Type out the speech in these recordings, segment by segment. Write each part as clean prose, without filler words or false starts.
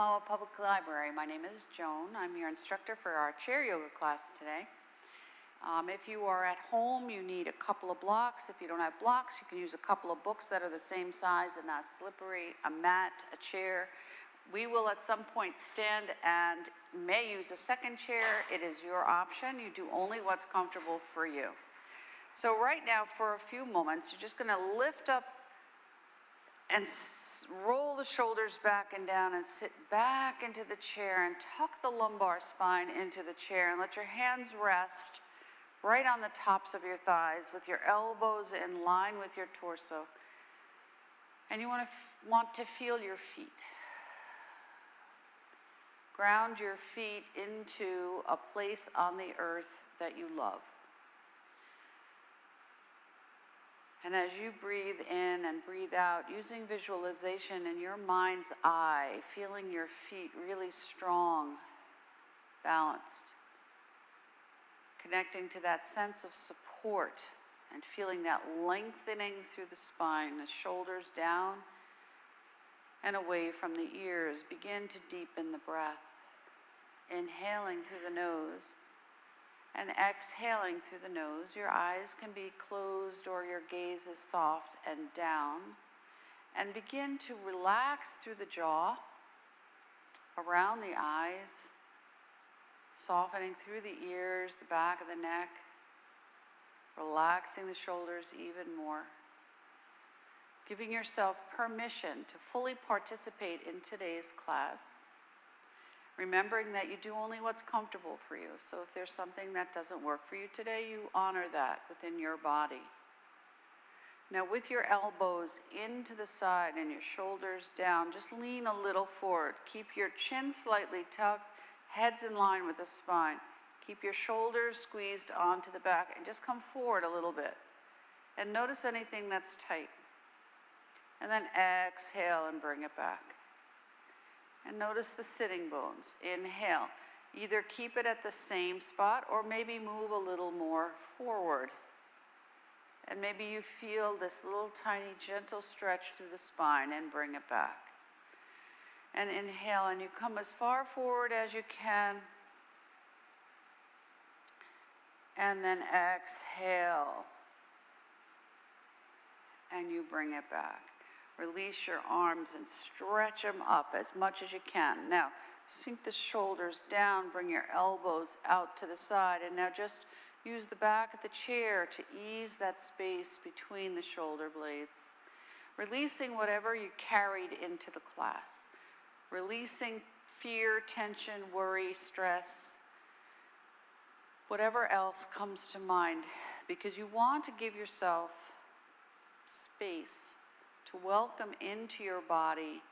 Iowa Public Library. My name is Joan. I'm your instructor for our chair yoga class today. If you are at home, you need a couple of blocks. If you don't have blocks, you can use a couple of books that are the same size and not slippery, a mat, a chair. We will at some point stand and may use a second chair. It is your option. You do only what's comfortable for you. So right now, for a few moments, you're just going to lift up and roll the shoulders back and down and sit back into the chair and tuck the lumbar spine into the chair and let your hands rest right on the tops of your thighs with your elbows in line with your torso. And you want to feel your feet. Ground your feet into a place on the earth that you love. And as you breathe in and breathe out, using visualization in your mind's eye, feeling your feet really strong, balanced, connecting to that sense of support and feeling that lengthening through the spine, the shoulders down and away from the ears. Begin to deepen the breath, inhaling through the nose and exhaling through the nose. Your eyes can be closed or your gaze is soft and down. And begin to relax through the jaw, around the eyes, softening through the ears, the back of the neck, relaxing the shoulders even more. Giving yourself permission to fully participate in today's class. Remembering that you do only what's comfortable for you. So if there's something that doesn't work for you today, you honor that within your body. Now with your elbows into the side and your shoulders down, just lean a little forward. Keep your chin slightly tucked, heads in line with the spine. Keep your shoulders squeezed onto the back and just come forward a little bit. And notice anything that's tight. And then exhale and bring it back. And notice the sitting bones. Inhale. Either keep it at the same spot or maybe move a little more forward. And maybe you feel this little tiny gentle stretch through the spine and bring it back. And inhale and you come as far forward as you can. And then exhale. And you bring it back. Release your arms and stretch them up as much as you can. Now, sink the shoulders down, bring your elbows out to the side, and now just use the back of the chair to ease that space between the shoulder blades. Releasing whatever you carried into the class. Releasing fear, tension, worry, stress, whatever else comes to mind, because you want to give yourself space to welcome into your body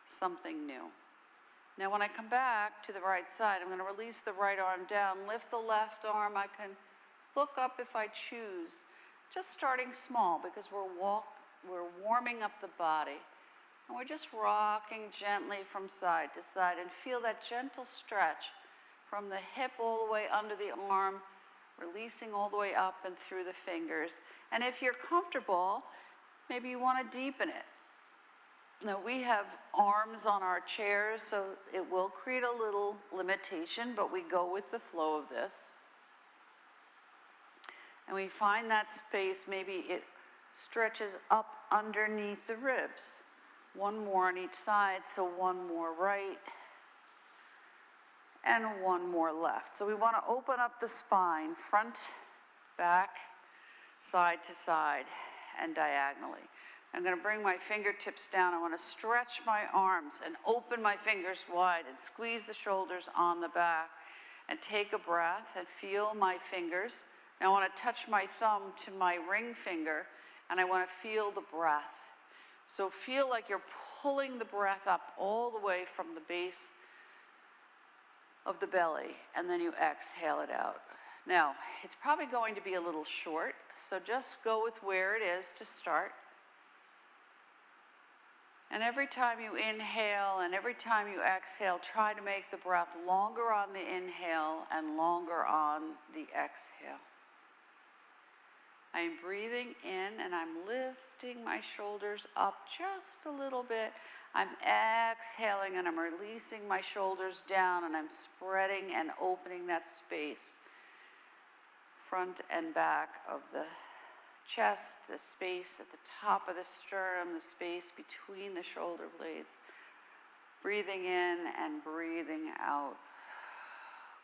something new. Now when I come back to the right side, I'm going to release the right arm down, lift the left arm. I can look up if I choose, just starting small because we're warming up the body. And we're just rocking gently from side to side and feel that gentle stretch from the hip all the way under the arm, releasing all the way up and through the fingers. And if you're comfortable, maybe you want to deepen it. Now we have arms on our chairs, so it will create a little limitation, but we go with the flow of this. And we find that space, maybe it stretches up underneath the ribs. One more on each side, so one more right, and one more left. So we want to open up the spine, front, back, side to side, and diagonally. I'm going to bring my fingertips down. I want to stretch my arms and open my fingers wide and squeeze the shoulders on the back and take a breath and feel my fingers. Now I want to touch my thumb to my ring finger and I want to feel the breath. So feel like you're pulling the breath up all the way from the base of the belly and then you exhale it out. Now, it's probably going to be a little short, so just go with where it is to start. And every time you inhale and every time you exhale, try to make the breath longer on the inhale and longer on the exhale. I'm breathing in and I'm lifting my shoulders up just a little bit. I'm exhaling and I'm releasing my shoulders down and I'm spreading and opening that space. Front and back of the chest, the space at the top of the sternum, the space between the shoulder blades. Breathing in and breathing out.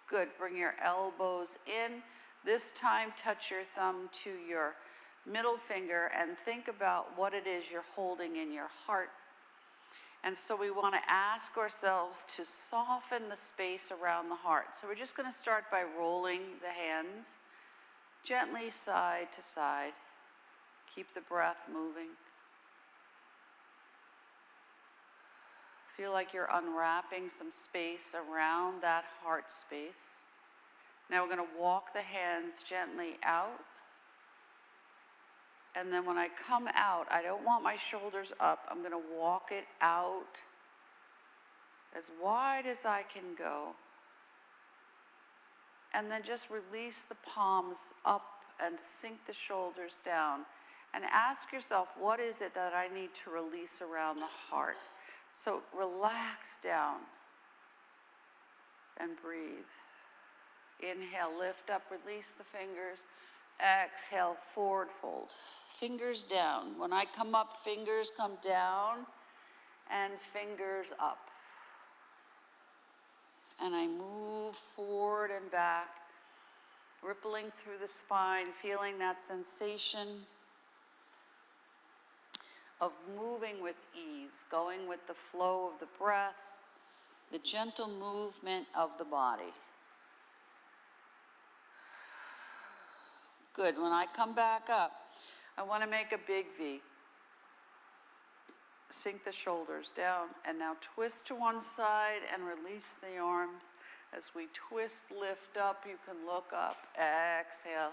Good, bring your elbows in. This time, touch your thumb to your middle finger and think about what it is you're holding in your heart. And so we want to ask ourselves to soften the space around the heart. So we're just going to start by rolling the hands gently side to side. Keep the breath moving. Feel like you're unwrapping some space around that heart space. Now we're going to walk the hands gently out. And then when I come out, I don't want my shoulders up. I'm going to walk it out as wide as I can go. And then just release the palms up and sink the shoulders down. And ask yourself, what is it that I need to release around the heart? So relax down and breathe. Inhale, lift up, release the fingers. Exhale, forward fold. Fingers down. When I come up, fingers come down and fingers up. And I move forward and back, rippling through the spine, feeling that sensation of moving with ease, going with the flow of the breath, the gentle movement of the body. Good. When I come back up, I want to make a big V. Sink the shoulders down, and now twist to one side and release the arms. As we twist, lift up, you can look up, exhale.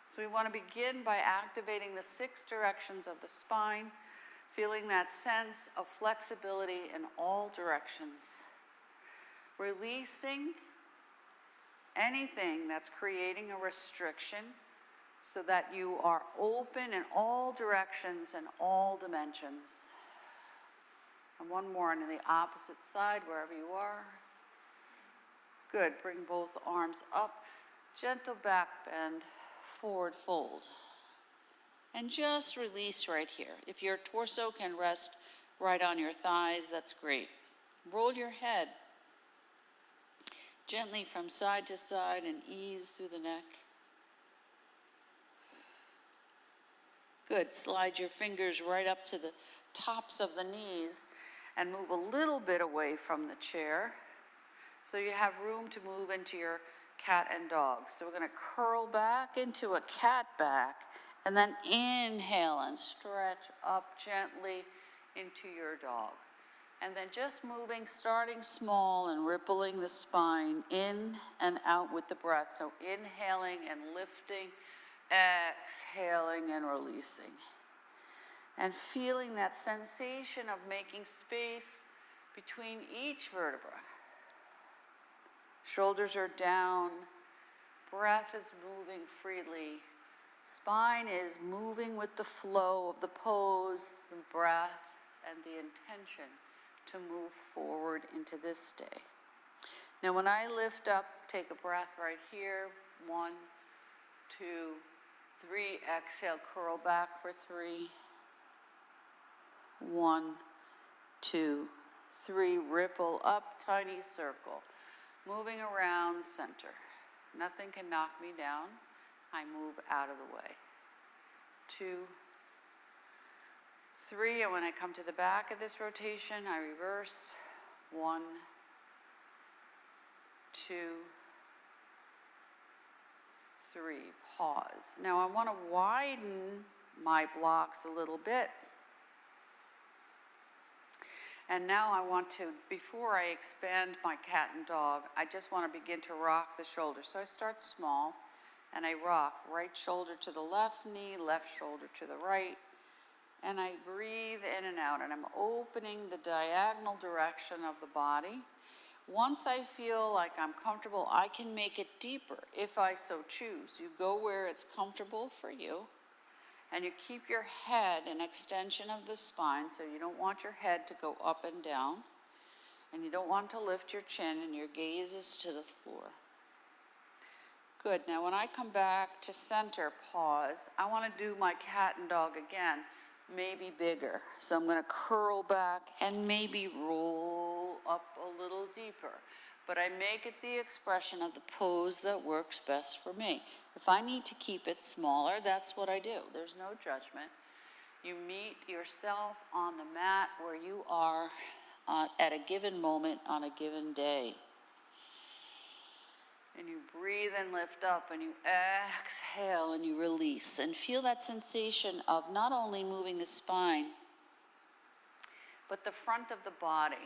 So we want to begin by activating the 6 directions of the spine, feeling that sense of flexibility in all directions. Releasing anything that's creating a restriction so that you are open in all directions and all dimensions. And one more on the opposite side, wherever you are. Good, bring both arms up, gentle back bend, forward fold. And just release right here. If your torso can rest right on your thighs, that's great. Roll your head gently from side to side and ease through the neck. Good, slide your fingers right up to the tops of the knees and move a little bit away from the chair so you have room to move into your cat and dog. So we're going to curl back into a cat back and then inhale and stretch up gently into your dog. And then just moving, starting small and rippling the spine in and out with the breath. So inhaling and lifting, exhaling and releasing. And feeling that sensation of making space between each vertebra. Shoulders are down, breath is moving freely. Spine is moving with the flow of the pose, the breath, and the intention to move forward into this day. Now when I lift up, take a breath right here. 1, 2, 3. Exhale, curl back for 3. 1, 2, 3. Ripple up, tiny circle. Moving around center. Nothing can knock me down. I move out of the way. 2, 3, and when I come to the back of this rotation, I reverse. 1, 2, 3. Pause. Now I want to widen my blocks a little bit. And now I want to, before I expand my cat and dog, I just want to begin to rock the shoulders. So I start small and I rock right shoulder to the left knee, left shoulder to the right. And I breathe in and out, and I'm opening the diagonal direction of the body. Once I feel like I'm comfortable, I can make it deeper if I so choose. You go where it's comfortable for you. And you keep your head an extension of the spine, so you don't want your head to go up and down. And you don't want to lift your chin, and your gaze is to the floor. Good. Now when I come back to center, pause. I want to do my cat and dog again, maybe bigger. So I'm going to curl back and maybe roll up a little deeper. But I make it the expression of the pose that works best for me. If I need to keep it smaller, that's what I do. There's no judgment. You meet yourself on the mat where you are at a given moment on a given day. And you breathe and lift up, and you exhale and you release. And feel that sensation of not only moving the spine, but the front of the body.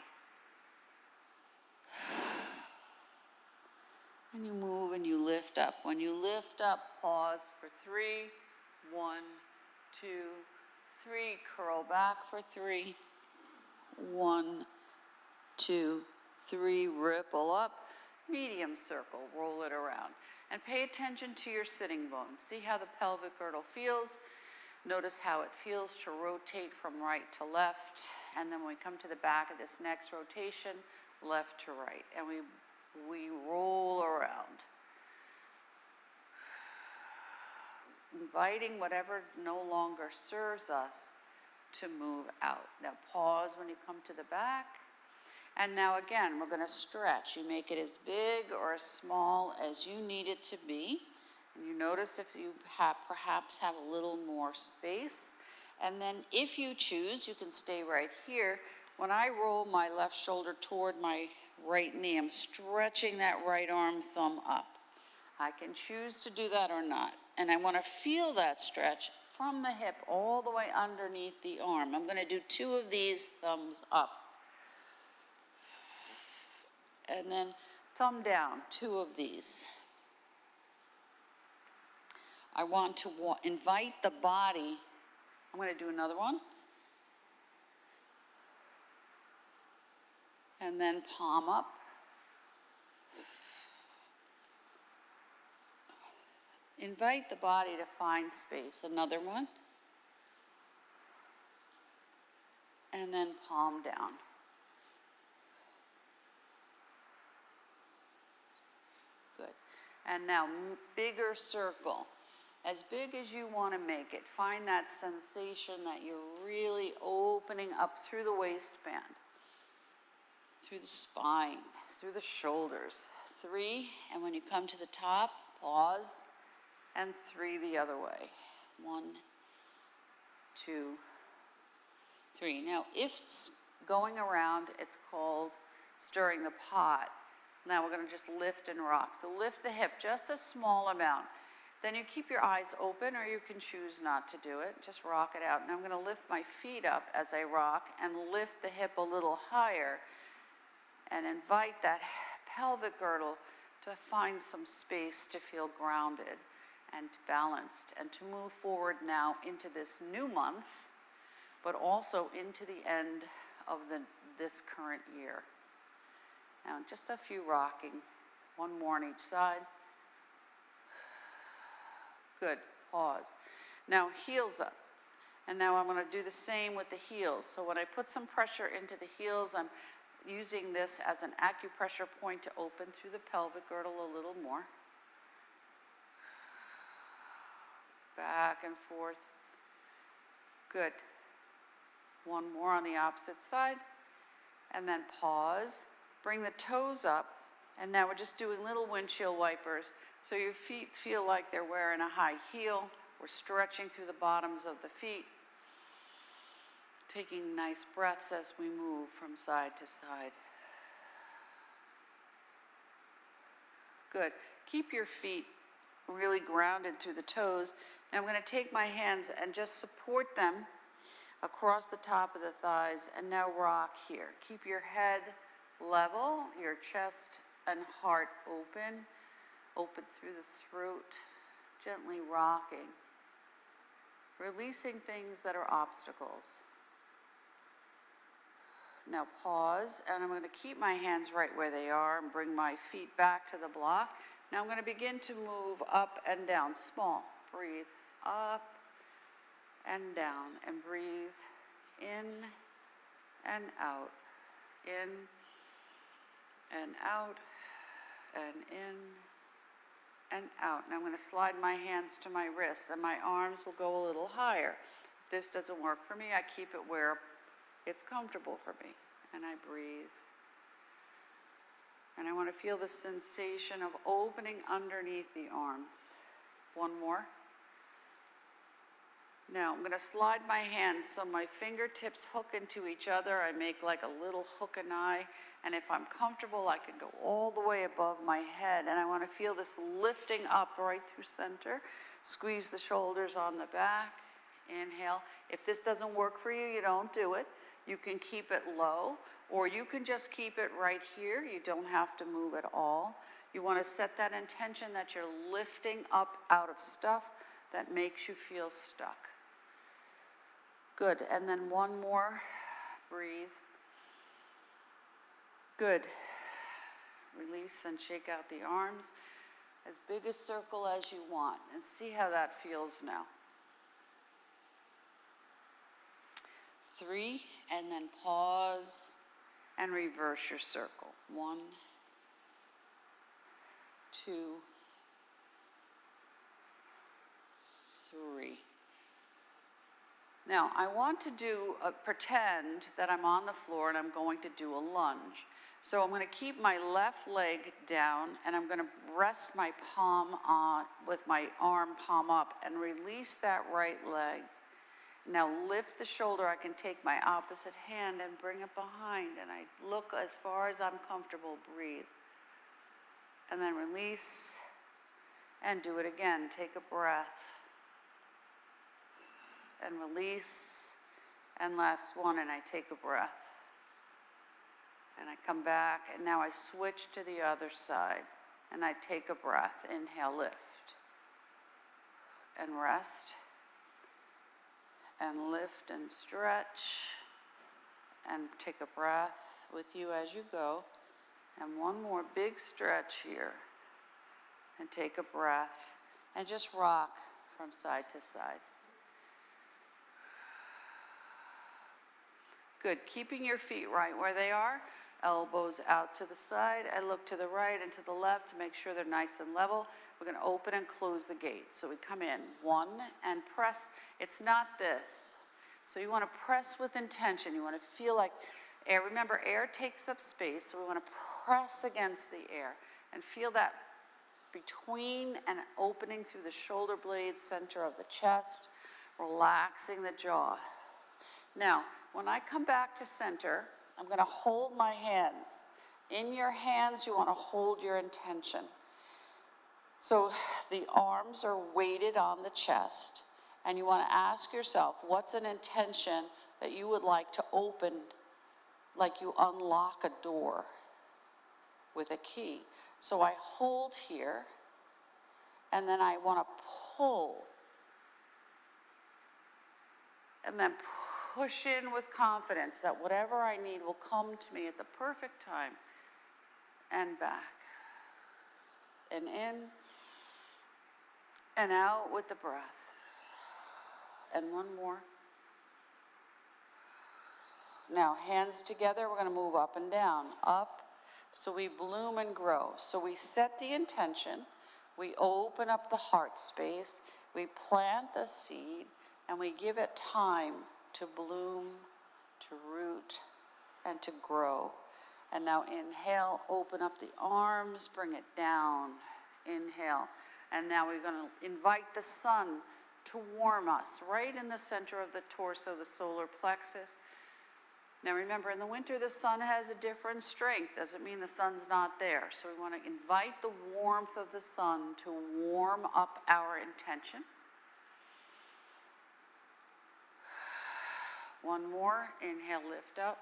And you move and you lift up. When you lift up, pause for 3, 1, 2, 3. Curl back for 3, 1, 2, 3. Ripple up. Medium circle, roll it around. And pay attention to your sitting bones. See how the pelvic girdle feels. Notice how it feels to rotate from right to left. And then when we come to the back of this next rotation, left to right. And we roll around. Inviting whatever no longer serves us to move out. Now pause when you come to the back. And now again, we're going to stretch. You make it as big or as small as you need it to be. And you notice if you perhaps have a little more space. And then if you choose, you can stay right here. When I roll my left shoulder toward my right knee, I'm stretching that right arm, thumb up. I can choose to do that or not. And I want to feel that stretch from the hip all the way underneath the arm. I'm going to do 2 of these, thumbs up. And then thumb down, 2 of these. I want to invite the body. I'm going to do another one. And then palm up. Invite the body to find space. Another one. And then palm down. Good. And now bigger circle. As big as you want to make it. Find that sensation that you're really opening up through the waistband, through the spine, through the shoulders. 3, and when you come to the top, pause, and 3 the other way. 1, 2, 3. Now, if it's going around, it's called stirring the pot. Now we're going to just lift and rock. So lift the hip just a small amount. Then you keep your eyes open, or you can choose not to do it. Just rock it out. And I'm going to lift my feet up as I rock and lift the hip a little higher and invite that pelvic girdle to find some space to feel grounded and balanced and to move forward now into this new month, but also into the end of this current year. Now just a few rocking, 1 more on each side. Good, pause. Now heels up. And now I'm going to do the same with the heels. So when I put some pressure into the heels, I'm using this as an acupressure point to open through the pelvic girdle a little more. Back and forth. Good. 1 more on the opposite side. And then pause. Bring the toes up. And now we're just doing little windshield wipers. So your feet feel like they're wearing a high heel. We're stretching through the bottoms of the feet. Taking nice breaths as we move from side to side. Good. Keep your feet really grounded through the toes. Now I'm going to take my hands and just support them across the top of the thighs, and now rock here. Keep your head level, your chest and heart open through the throat, gently rocking, releasing things that are obstacles. Now pause, and I'm going to keep my hands right where they are and bring my feet back to the block. Now I'm going to begin to move up and down, small. Breathe up and down, and breathe in and out, in and out, and in and out. And I'm going to slide my hands to my wrists, and my arms will go a little higher. If this doesn't work for me, I keep it where it's comfortable for me, and I breathe. And I want to feel the sensation of opening underneath the arms. One more. Now I'm going to slide my hands so my fingertips hook into each other. I make like a little hook and eye. And if I'm comfortable, I can go all the way above my head. And I want to feel this lifting up right through center. Squeeze the shoulders on the back. Inhale. If this doesn't work for you, you don't do it. You can keep it low, or you can just keep it right here. You don't have to move at all. You want to set that intention that you're lifting up out of stuff that makes you feel stuck. Good, and then one more, breathe. Good. Release and shake out the arms. As big a circle as you want, and see how that feels now. 3, and then pause and reverse your circle. 1, 2, 3. Now, I want to pretend that I'm on the floor and I'm going to do a lunge. So I'm going to keep my left leg down, and I'm going to rest my palm on with my arm palm up and release that right leg. Now lift the shoulder. I can take my opposite hand and bring it behind, and I look as far as I'm comfortable. Breathe. And then release and do it again. Take a breath. And release, and last one, and I take a breath. And I come back, and now I switch to the other side, and I take a breath. Inhale, lift, and rest, and lift and stretch, and take a breath with you as you go. And one more big stretch here, and take a breath, and just rock from side to side. Good, keeping your feet right where they are, elbows out to the side. I look to the right and to the left to make sure they're nice and level. We're going to open and close the gate. So we come in, 1, and press. It's not this. So you want to press with intention. You want to feel like air. Remember, air takes up space, so we want to press against the air and feel that between and opening through the shoulder blades, center of the chest, relaxing the jaw. Now, when I come back to center, I'm going to hold my hands. In your hands, you want to hold your intention. So the arms are weighted on the chest, and you want to ask yourself, what's an intention that you would like to open, like you unlock a door with a key? So I hold here, and then I want to pull, and then push in with confidence that whatever I need will come to me at the perfect time, and back, and in, and out with the breath. And one more. Now, hands together, we're going to move up and down. Up, so we bloom and grow. So we set the intention, we open up the heart space, we plant the seed, and we give it time to bloom, to root, and to grow. And now inhale, open up the arms, bring it down. Inhale. And now we're going to invite the sun to warm us right in the center of the torso, the solar plexus. Now remember, in the winter, the sun has a different strength. Doesn't mean the sun's not there. So we want to invite the warmth of the sun to warm up our intention. One more. Inhale, lift up.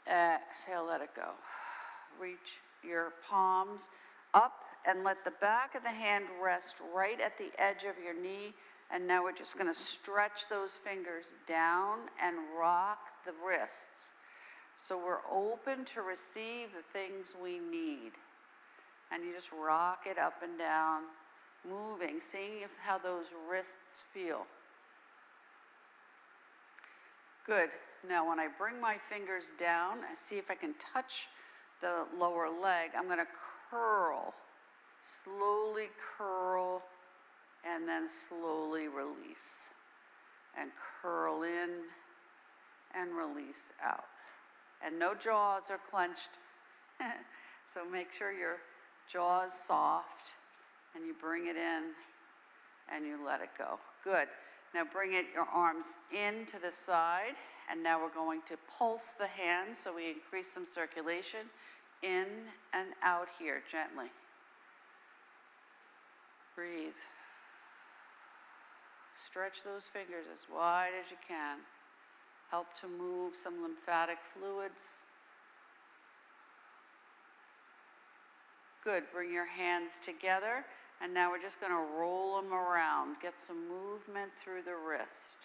Exhale, let it go. Reach your palms up and let the back of the hand rest right at the edge of your knee. And now we're just going to stretch those fingers down and rock the wrists. So we're open to receive the things we need. And you just rock it up and down, moving, seeing how those wrists feel. Good. Now when I bring my fingers down, I see if I can touch the lower leg. I'm going to curl, slowly curl, and then slowly release. And curl in and release out. And no jaws are clenched. So make sure your jaw's soft and you bring it in and you let it go. Good. Now bring your arms in to the side, and now we're going to pulse the hands so we increase some circulation in and out here gently. Breathe. Stretch those fingers as wide as you can. Help to move some lymphatic fluids. Good. Bring your hands together. And now we're just going to roll them around, get some movement through the wrist.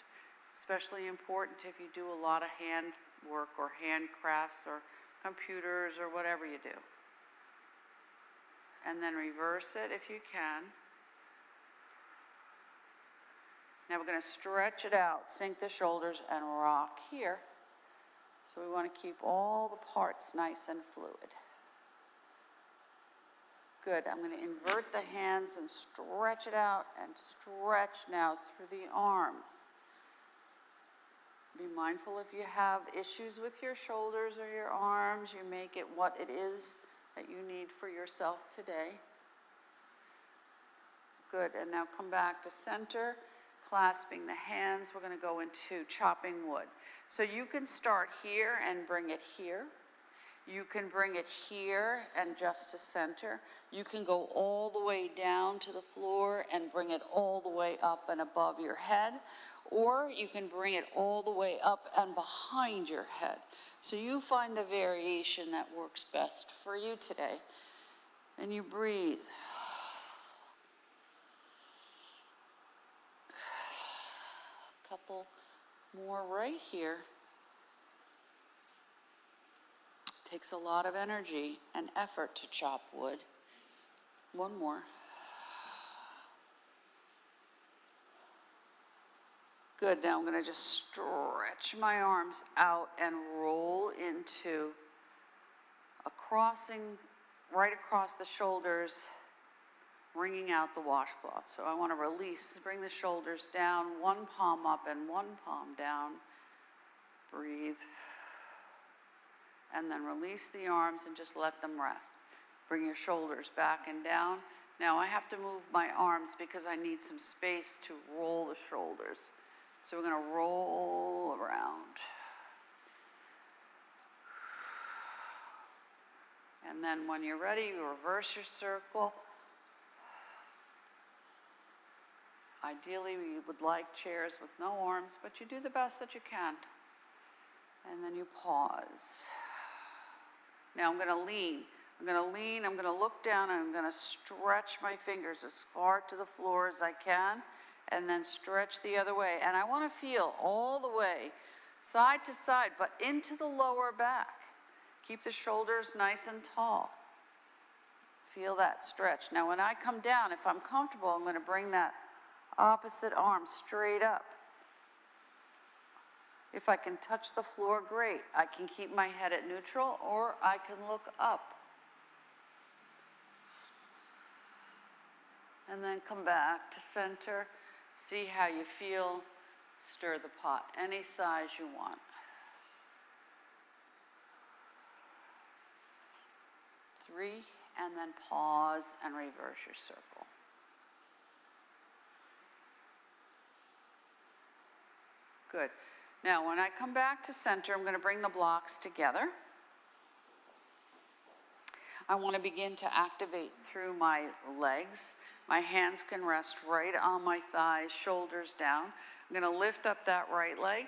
Especially important if you do a lot of hand work or handcrafts or computers or whatever you do. And then reverse it if you can. Now we're going to stretch it out, sink the shoulders, and rock here. So we want to keep all the parts nice and fluid. Good. I'm going to invert the hands and stretch it out and stretch now through the arms. Be mindful if you have issues with your shoulders or your arms, you make it what it is that you need for yourself today. Good. And now come back to center, clasping the hands. We're going to go into chopping wood. So you can start here and bring it here. You can bring it here and just to center. You can go all the way down to the floor and bring it all the way up and above your head. Or you can bring it all the way up and behind your head. So you find the variation that works best for you today. And you breathe. A couple more right here. Takes a lot of energy and effort to chop wood. One more. Good, now I'm going to just stretch my arms out and roll into a crossing right across the shoulders, wringing out the washcloth. So I want to release, bring the shoulders down, one palm up and one palm down. Breathe. And then release the arms and just let them rest. Bring your shoulders back and down. Now I have to move my arms because I need some space to roll the shoulders. So we're going to roll around. And then when you're ready, you reverse your circle. Ideally, we would like chairs with no arms, but you do the best that you can. And then you pause. Now I'm going to lean. I'm going to look down, and I'm going to stretch my fingers as far to the floor as I can, and then stretch the other way. And I want to feel all the way, side to side, but into the lower back. Keep the shoulders nice and tall. Feel that stretch. Now when I come down, if I'm comfortable, I'm going to bring that opposite arm straight up. If I can touch the floor, great. I can keep my head at neutral, or I can look up. And then come back to center. See how you feel. Stir the pot any size you want. 3, and then pause and reverse your circle. Good. Now, when I come back to center, I'm going to bring the blocks together. I want to begin to activate through my legs. My hands can rest right on my thighs, shoulders down. I'm going to lift up that right leg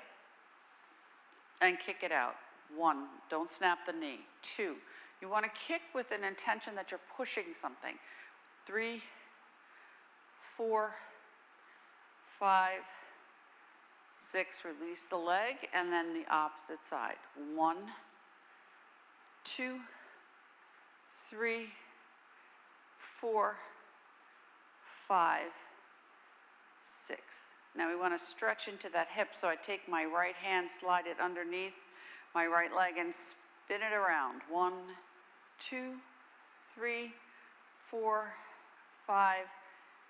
and kick it out. 1, don't snap the knee. 2, you want to kick with an intention that you're pushing something. 3, 4, 5, 6, release the leg, and then the opposite side. 1, 2, 3, 4, 5, 6. Now we want to stretch into that hip, so I take my right hand, slide it underneath my right leg and spin it around. 1, 2, 3, 4, 5,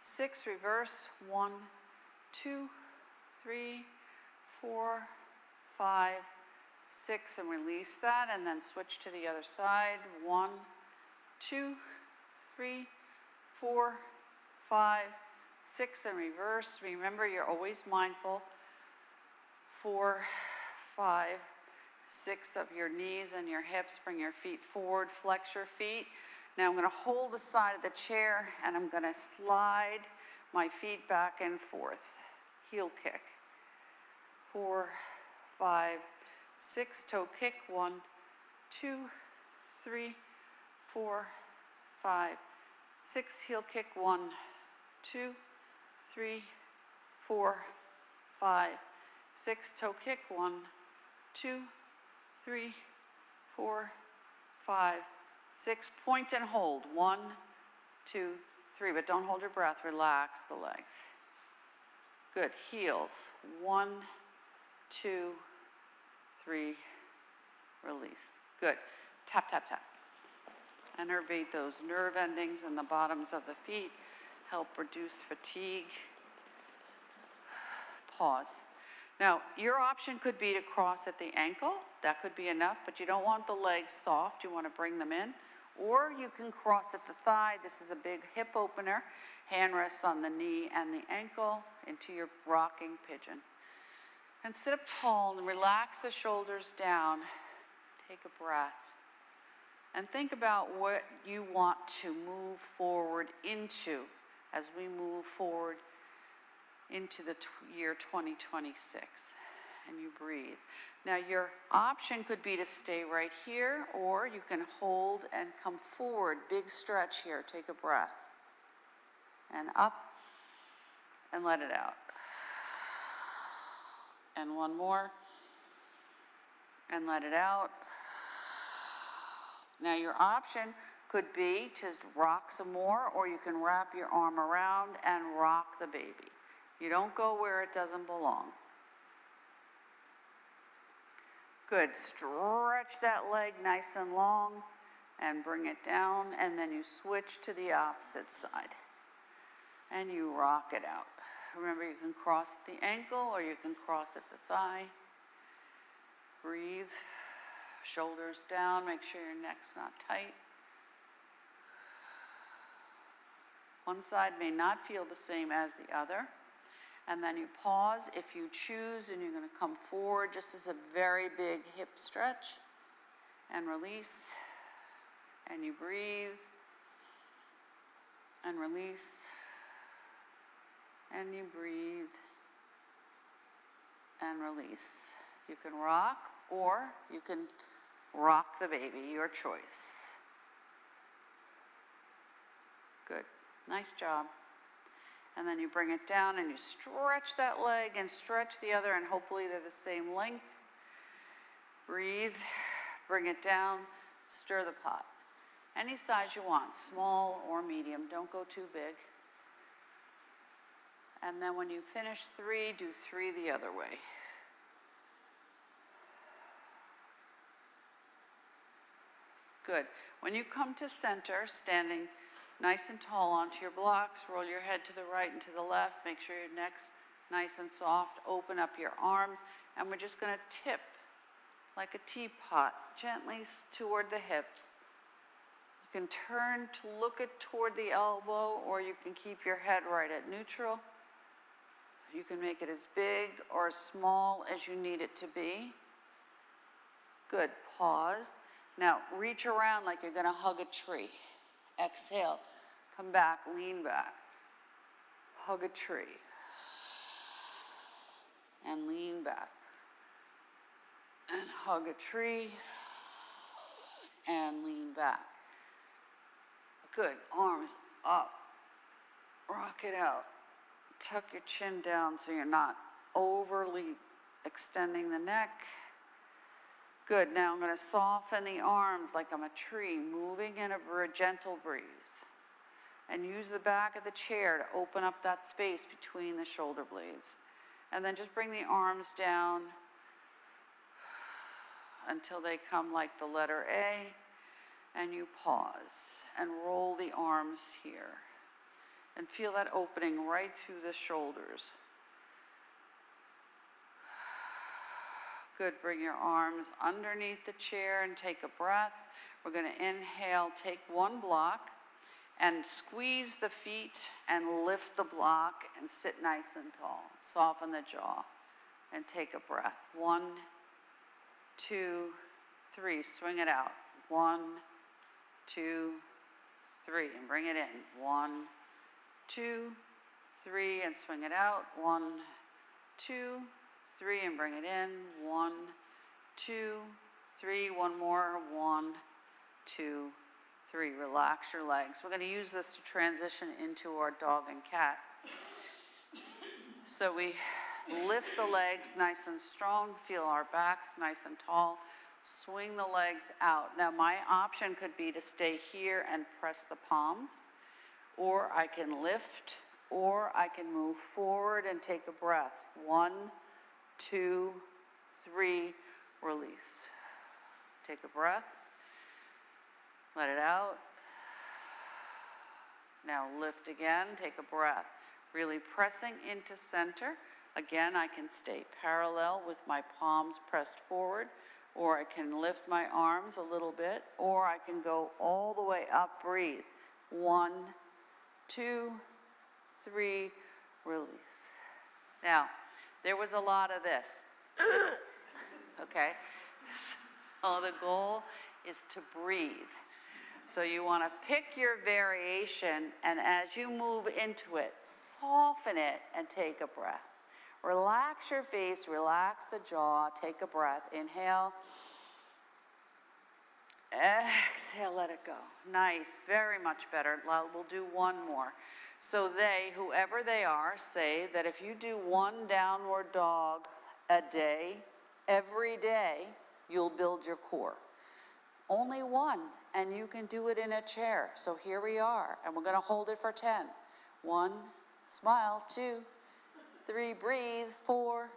6, reverse. 1, 2, 3, 4, 5, 6, and release that, and then switch to the other side. 1, 2, 3, 4, 5, 6, and reverse. Remember, you're always mindful. 4, 5, 6 of your knees and your hips. Bring your feet forward, flex your feet. Now I'm going to hold the side of the chair and I'm going to slide my feet back and forth. Heel kick. 4, 5, 6, toe kick. 1, 2, 3, 4, 5, 6, heel kick. 1, 2, 3, 4, 5, 6, toe kick. 1, 2, 3, 4, 5, 6, point and hold. 1, 2, 3, but don't hold your breath, relax the legs. Good, heels. 1, 2, 3, release. Good, tap, tap, tap. Innervate those nerve endings in the bottoms of the feet, help reduce fatigue. Pause. Now, your option could be to cross at the ankle. That could be enough, but you don't want the legs soft. You want to bring them in. Or you can cross at the thigh. This is a big hip opener. Hand rests on the knee and the ankle into your rocking pigeon. And sit up tall and relax the shoulders down. Take a breath. And think about what you want to move forward into as we move forward into the year 2026. And you breathe. Now your option could be to stay right here, or you can hold and come forward. Big stretch here. Take a breath. And up and let it out. And one more. And let it out. Now your option could be to rock some more, or you can wrap your arm around and rock the baby. You don't go where it doesn't belong. Good, stretch that leg nice and long and bring it down, and then you switch to the opposite side and you rock it out. Remember, you can cross at the ankle or you can cross at the thigh. Breathe, shoulders down, make sure your neck's not tight. One side may not feel the same as the other. And then you pause if you choose, and you're going to come forward just as a very big hip stretch. And release. And you breathe. And release. And you breathe. And release. You can rock, or you can rock the baby, your choice. Good. Nice job. And then you bring it down and you stretch that leg and stretch the other, and hopefully they're the same length. Breathe, bring it down, stir the pot. Any size you want, small or medium, don't go too big. And then when you finish 3, do 3 the other way. Good. When you come to center, standing nice and tall onto your blocks, roll your head to the right and to the left, make sure your neck's nice and soft, open up your arms, and we're just going to tip like a teapot, gently toward the hips. You can turn to look toward the elbow, or you can keep your head right at neutral. You can make it as big or as small as you need it to be. Good, pause. Now reach around like you're going to hug a tree. Exhale, come back, lean back, hug a tree, and lean back, and hug a tree, and lean back. Good, arms up, rock it out, tuck your chin down so you're not overly extending the neck. Good, now I'm going to soften the arms like I'm a tree, moving in a gentle breeze. And use the back of the chair to open up that space between the shoulder blades. And then just bring the arms down until they come like the letter A, and you pause and roll the arms here. And feel that opening right through the shoulders. Good, bring your arms underneath the chair and take a breath. We're gonna inhale, take one block, and squeeze the feet and lift the block and sit nice and tall. Soften the jaw and take a breath. 1, 2, 3, swing it out. 1, 2, 3, and bring it in. 1, 2, 3, and swing it out. 1, 2, 3, and bring it in. 1, 2, 3, one more. 1, 2, 3. Relax your legs. We're going to use this to transition into our dog and cat. So we lift the legs nice and strong, feel our backs nice and tall, swing the legs out. Now my option could be to stay here and press the palms, or I can lift, or I can move forward and take a breath. 1, 2, 3, release. Take a breath. Let it out. Now lift again, take a breath. Really pressing into center. Again, I can stay parallel with my palms pressed forward, or I can lift my arms a little bit, or I can go all the way up, breathe. 1, 2, 3, release. Now, there was a lot of this. Okay? So the goal is to breathe. So you want to pick your variation, and as you move into it, soften it and take a breath. Relax your face, relax the jaw, take a breath. Inhale. Exhale, let it go. Nice, very much better. We'll do one more. So they, whoever they are, say that if you do one downward dog a day, every day, you'll build your core. Only one, and you can do it in a chair. So here we are, and we're gonna hold it for 10. 1, smile, 2, 3, breathe, 4,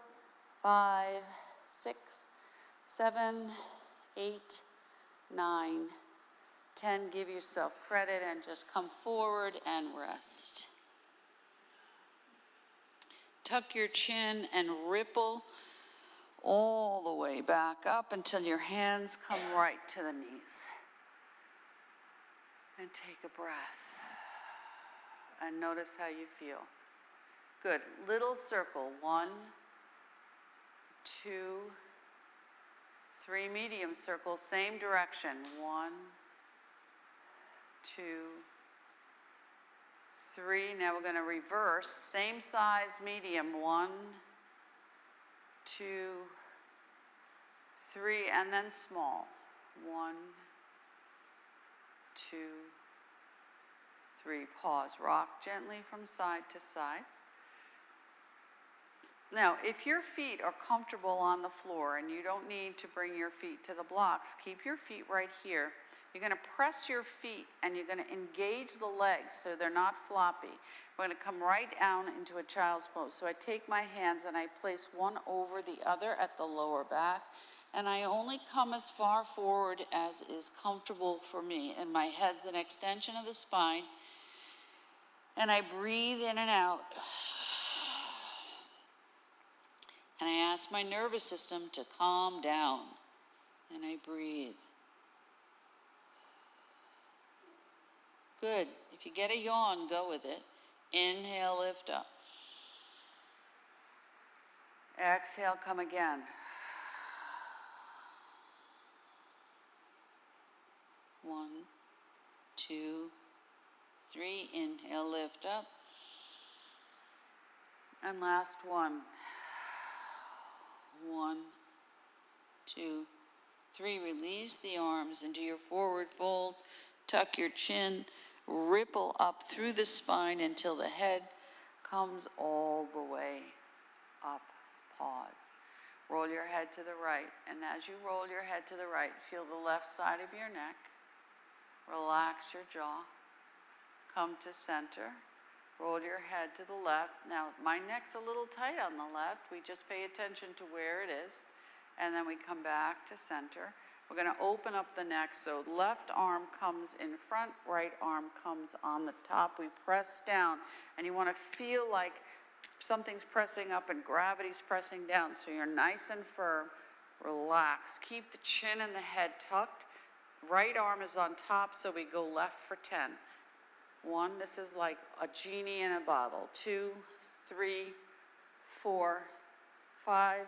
5, 6, 7, 8, 9, 10. Give yourself credit and just come forward and rest. Tuck your chin and ripple all the way back up until your hands come right to the knees. And take a breath. And notice how you feel. Good. Little circle. 1, 2, 3. Medium circle. Same direction. 1, 2, 3. Now we're going to reverse. Same size medium. 1, 2, 3, and then small. 1, 2, 3. Pause. Rock gently from side to side. Now, if your feet are comfortable on the floor and you don't need to bring your feet to the blocks, keep your feet right here. You're going to press your feet and you're going to engage the legs so they're not floppy. We're going to come right down into a child's pose. So I take my hands and I place one over the other at the lower back, and I only come as far forward as is comfortable for me, and my head's an extension of the spine, and I breathe in and out. And I ask my nervous system to calm down, and I breathe. Good. If you get a yawn, go with it. Inhale, lift up. Exhale, come again. One, 2, 3. Inhale, lift up. And last one. 1, 2, 3. Release the arms into your forward fold. Tuck your chin. Ripple up through the spine until the head comes all the way up. Pause. Roll your head to the right. And as you roll your head to the right, feel the left side of your neck. Relax your jaw. Come to center. Roll your head to the left. Now, my neck's a little tight on the left. We just pay attention to where it is. And then we come back to center. We're going to open up the neck. So left arm comes in front, right arm comes on the top. We press down. And you want to feel like something's pressing up and gravity's pressing down. So you're nice and firm. Relax. Keep the chin and the head tucked. Right arm is on top, so we go left for 10. 1, this is like a genie in a bottle. 2, 3, 4, 5,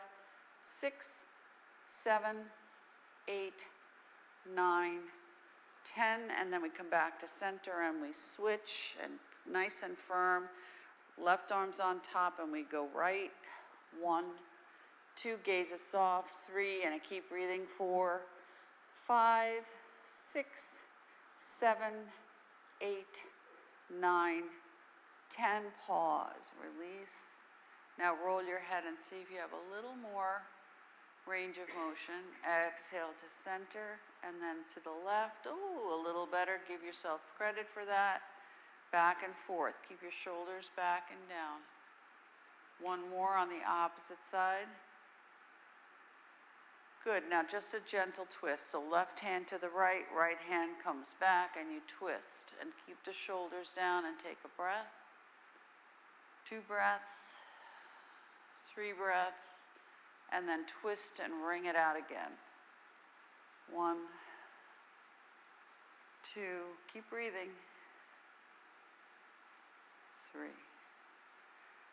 6, 7, 8, 9, 10, and then we come back to center and we switch and nice and firm. Left arm's on top and we go right. 1, 2, gaze is soft. 3, and I keep breathing. 4, 5, 6, 7, 8, 9, 10, pause, release. Now roll your head and see if you have a little more range of motion. Exhale to center and then to the left. Oh, a little better, give yourself credit for that. Back and forth, keep your shoulders back and down. One more on the opposite side. Good, now just a gentle twist. So left hand to the right, right hand comes back and you twist and keep the shoulders down and take a breath. 2 breaths, 3 breaths, and then twist and wring it out again. 1, 2, keep breathing. 3.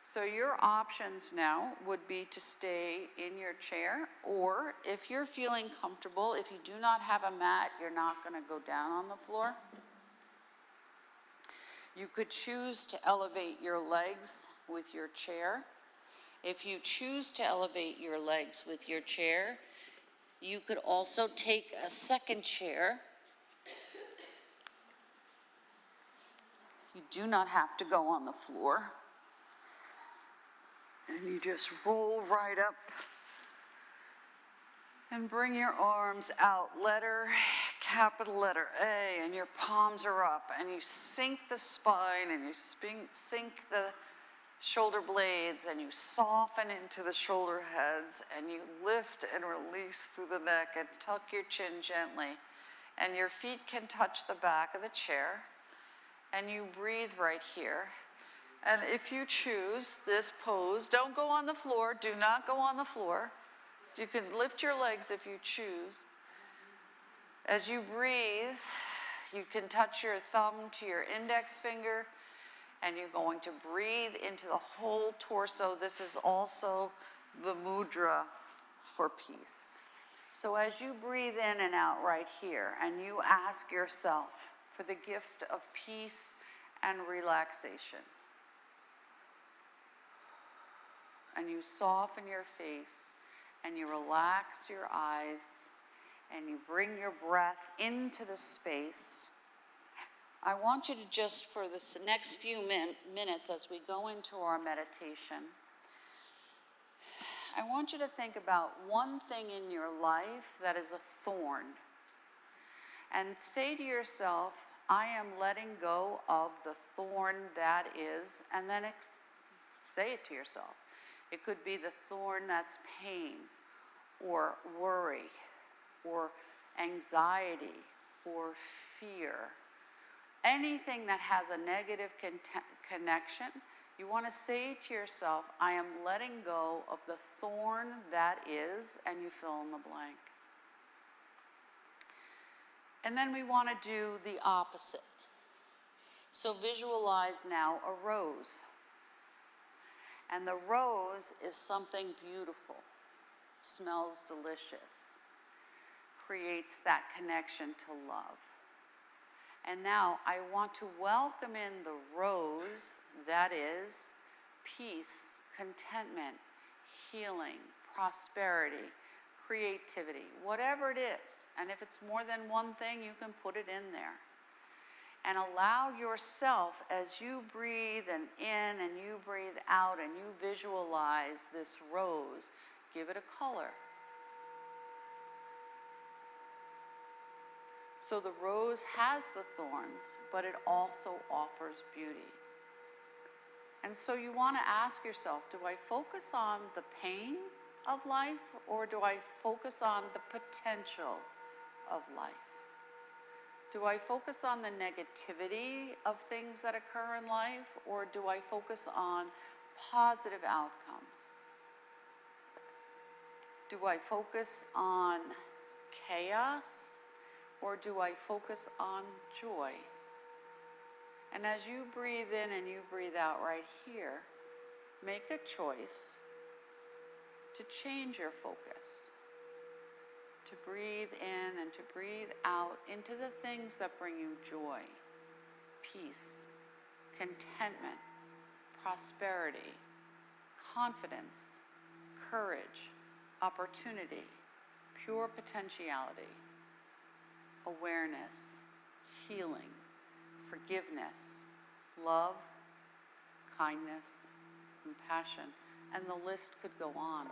So your options now would be to stay in your chair, or if you're feeling comfortable, if you do not have a mat, you're not going to go down on the floor. You could choose to elevate your legs with your chair. If you choose to elevate your legs with your chair, you could also take a second chair. You do not have to go on the floor. And you just roll right up and bring your arms out. Capital letter A, and your palms are up, and you sink the spine, and you sink the shoulder blades, and you soften into the shoulder heads, and you lift and release through the neck, and tuck your chin gently, and your feet can touch the back of the chair, and you breathe right here. And if you choose this pose, don't go on the floor, do not go on the floor. You can lift your legs if you choose. As you breathe, you can touch your thumb to your index finger, and you're going to breathe into the whole torso. This is also the mudra for peace. So as you breathe in and out right here, and you ask yourself for the gift of peace and relaxation, and you soften your face, and you relax your eyes, and you bring your breath into the space, I want you to just, for this next few minutes as we go into our meditation, I want you to think about one thing in your life that is a thorn, and say to yourself, I am letting go of the thorn that is, and then say it to yourself. It could be the thorn that's pain, or worry, or anxiety, or fear. Anything that has a negative connection, you want to say to yourself, I am letting go of the thorn that is, and you fill in the blank. And then we want to do the opposite. So visualize now a rose. And the rose is something beautiful, smells delicious, creates that connection to love. And now I want to welcome in the rose that is peace, contentment, healing, prosperity, creativity, whatever it is. And if it's more than one thing, you can put it in there. And allow yourself, as you breathe and in and you breathe out and you visualize this rose, give it a color. So the rose has the thorns, but it also offers beauty. And so you want to ask yourself, do I focus on the pain of life, or do I focus on the potential of life? Do I focus on the negativity of things that occur in life, or do I focus on positive outcomes? Do I focus on chaos, or do I focus on joy? And as you breathe in and you breathe out right here, make a choice to change your focus, to breathe in and to breathe out into the things that bring you joy, peace, contentment, prosperity, confidence, courage, opportunity, pure potentiality, awareness, healing, forgiveness, love, kindness, compassion, and the list could go on.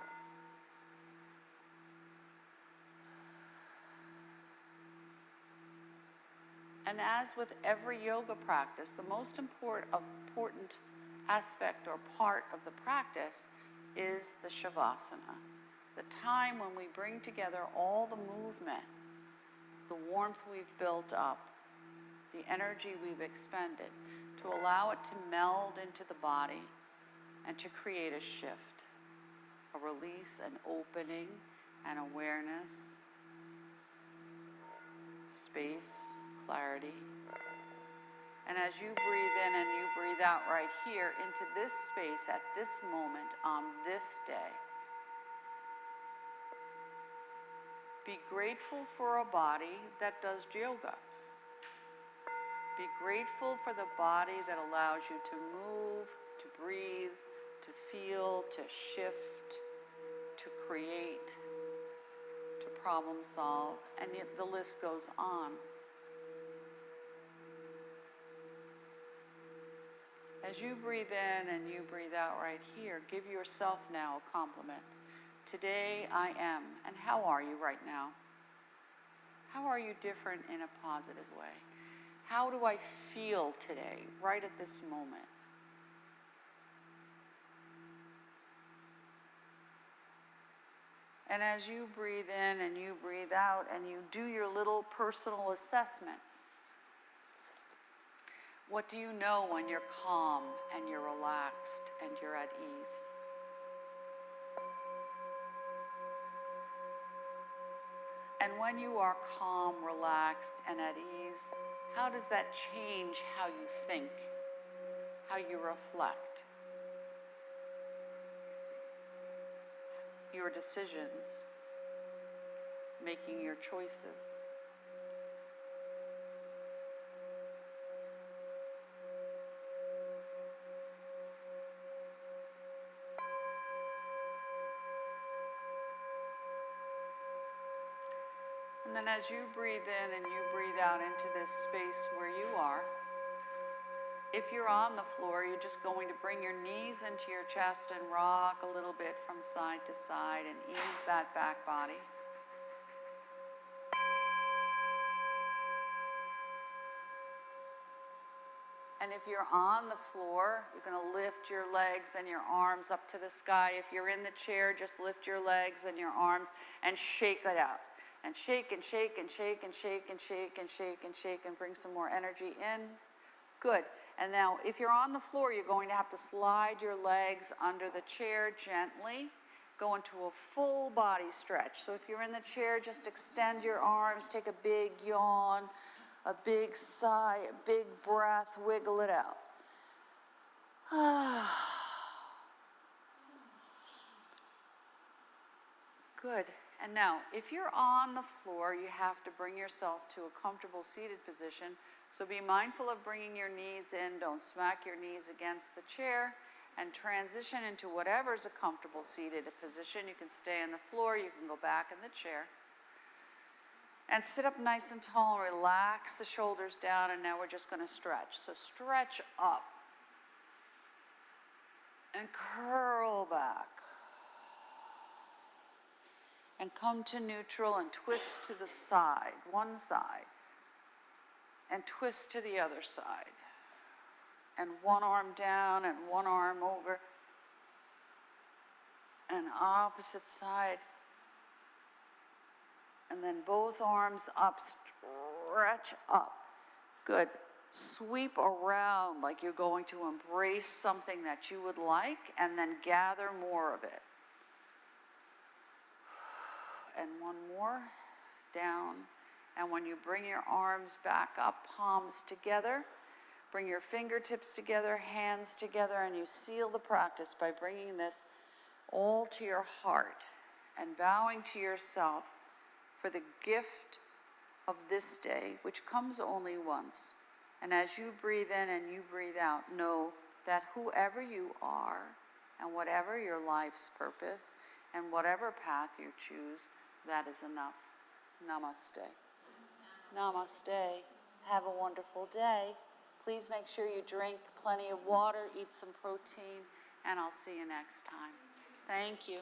And as with every yoga practice, the most important aspect or part of the practice is the shavasana, the time when we bring together all the movement, the warmth we've built up, the energy we've expended, to allow it to meld into the body and to create a shift, a release, an opening, an awareness, space, clarity. And as you breathe in and you breathe out right here into this space at this moment on this day, be grateful for a body that does yoga. Be grateful for the body that allows you to move, to breathe, to feel, to shift, to create, to problem solve, and yet the list goes on. As you breathe in and you breathe out right here, give yourself now a compliment. Today I am. And how are you right now? How are you different in a positive way? How do I feel today, right at this moment? And as you breathe in and you breathe out and you do your little personal assessment, what do you know when you're calm and you're relaxed and you're at ease? And when you are calm, relaxed, and at ease, how does that change how you think, how you reflect, your decisions, making your choices? And then as you breathe in and you breathe out into this space where you are, if you're on the floor, you're just going to bring your knees into your chest and rock a little bit from side to side and ease that back body. And if you're on the floor, you're going to lift your legs and your arms up to the sky. If you're in the chair, just lift your legs and your arms and shake it out. And shake and shake and shake and shake and shake and shake and shake and bring some more energy in. Good. And now if you're on the floor, you're going to have to slide your legs under the chair gently. Go into a full body stretch. So if you're in the chair, just extend your arms, take a big yawn, a big sigh, a big breath, wiggle it out. Good. And now, if you're on the floor, you have to bring yourself to a comfortable seated position. So be mindful of bringing your knees in. Don't smack your knees against the chair. And transition into whatever's a comfortable seated position. You can stay on the floor. You can go back in the chair. And sit up nice and tall and relax the shoulders down. And now we're just going to stretch. So stretch up. And curl back. And come to neutral and twist to the side, one side, and twist to the other side. and one arm down and one arm over. And opposite side. And then both arms up, stretch up. Good. Sweep around like you're going to embrace something that you would like, and then gather more of it. And one more, down. And when you bring your arms back up, palms together, bring your fingertips together, hands together, and you seal the practice by bringing this all to your heart and bowing to yourself for the gift of this day, which comes only once. And as you breathe in and you breathe out, know that whoever you are and whatever your life's purpose and whatever path you choose, that is enough. Namaste. Namaste. Have a wonderful day. Please make sure you drink plenty of water, eat some protein, and I'll see you next time. Thank you.